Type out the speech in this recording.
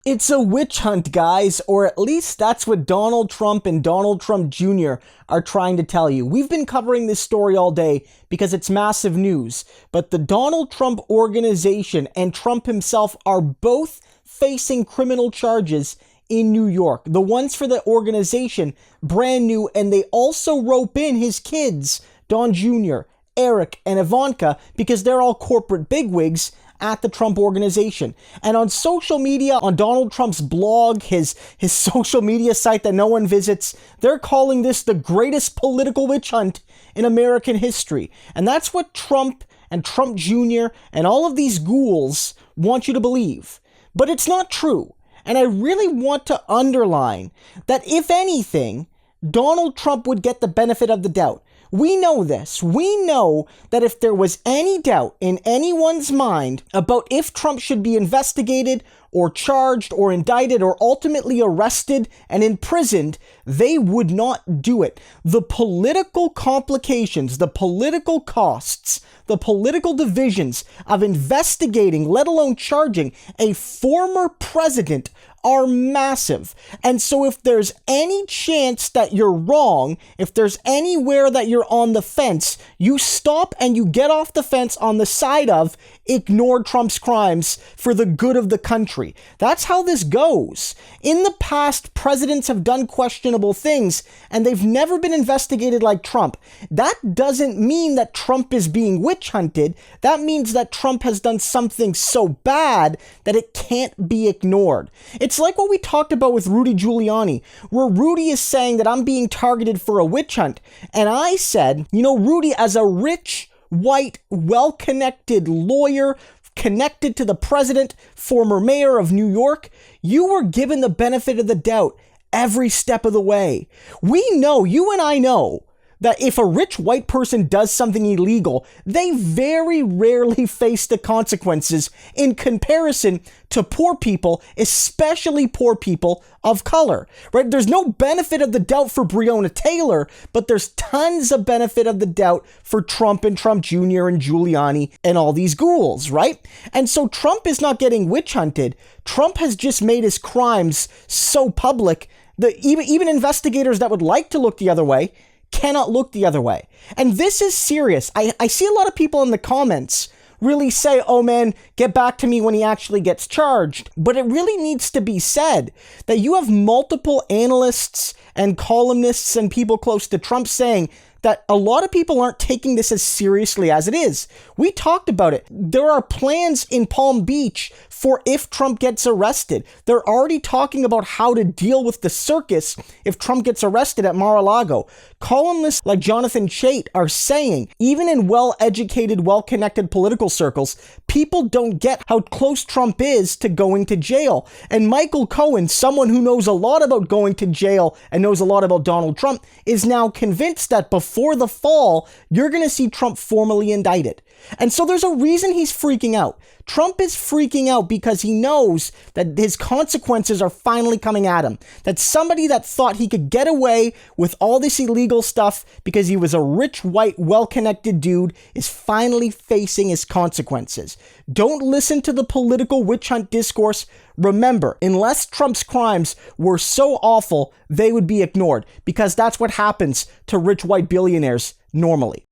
It's a witch hunt, guys, or at least that's what Donald Trump and Donald Trump Jr. are trying to tell you. We've been covering this story all day because it's massive news, but the Donald Trump organization and Trump himself are both facing criminal charges in New York. The ones for the organization, brand new, and they also rope in his kids, Don Jr., Eric, and Ivanka, because they're all corporate bigwigs at the Trump organization. And on social media, on Donald Trump's blog, his social media site that no one visits, they're calling this the greatest political witch hunt in American history. And that's what Trump and Trump Jr. and all of these ghouls want you to believe. But it's not true. And I really want to underline that if anything, Donald Trump would get the benefit of the doubt. We know this. We know that if there was any doubt in anyone's mind about if Trump should be investigated or charged or indicted or ultimately arrested and imprisoned, they would not do it. The political complications, the political costs, the political divisions of investigating, let alone charging, a former president are massive. And so if there's any chance that you're wrong, if there's anywhere that you're on the fence, you stop and you get off the fence on the side of ignore Trump's crimes for the good of the country. That's how this goes. In the past, presidents have done questionable things and they've never been investigated like Trump. That doesn't mean that Trump is being witch hunted. That means that Trump has done something so bad that it can't be ignored. It's like what we talked about with Rudy Giuliani, where Rudy is saying that I'm being targeted for a witch hunt. And I said, Rudy, as a rich, white, well-connected lawyer, connected to the president, former mayor of New York, you were given the benefit of the doubt every step of the way. We know, you and I know, that if a rich white person does something illegal, they very rarely face the consequences in comparison to poor people, especially poor people of color, right? There's no benefit of the doubt for Breonna Taylor, but there's tons of benefit of the doubt for Trump and Trump Jr. and Giuliani and all these ghouls, right? And so Trump is not getting witch hunted. Trump has just made his crimes so public that even investigators that would like to look the other way cannot look the other way. And this is serious. I see a lot of people in the comments really say, oh man, get back to me when he actually gets charged. But it really needs to be said that you have multiple analysts and columnists and people close to Trump saying that a lot of people aren't taking this as seriously as it is. We talked about it. There are plans in Palm Beach for if Trump gets arrested. They're already talking about how to deal with the circus if Trump gets arrested at Mar-a-Lago. Columnists like Jonathan Chait are saying, even in well-educated, well-connected political circles, people don't get how close Trump is to going to jail. And Michael Cohen, someone who knows a lot about going to jail and knows a lot about Donald Trump, is now convinced that before the fall, you're going to see Trump formally indicted. And so there's a reason he's freaking out. Trump is freaking out because he knows that his consequences are finally coming at him. That somebody that thought he could get away with all this illegal stuff because he was a rich, white, well-connected dude is finally facing his consequences. Don't listen to the political witch hunt discourse. Remember, unless Trump's crimes were so awful, they would be ignored because that's what happens to rich white billionaires normally.